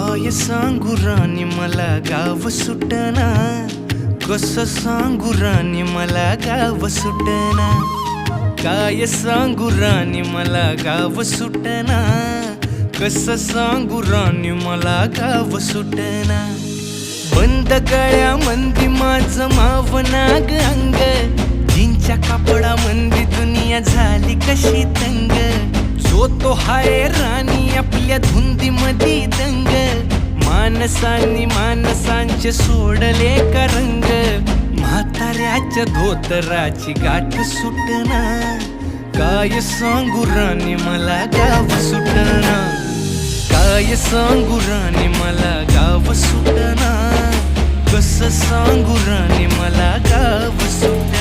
काय सांगू राणी मला गाव सुटना, कसं सांगू राणी मला गाव सुटना. काय सांगू राणी मला गाव सुटना, कसं सांगू राणी मला गाव सुटना. बंद गळ्यामंदी माझं मावनाग अंग, जीनच्या कापडामंदी दुनिया झाली कशी तंग. जो तो हाय राणी आपल्या धुंदीमधी दंग, माणसांनी माणसांचे सोडले का रंग. म्हाताऱ्याच्या धोतराची गाठ सुटना, काय सांगू राणी मला गाव सुटना. काय सांगू राणी मला गाव सुटना, कसं सांगू राणी मला गाव सुटना.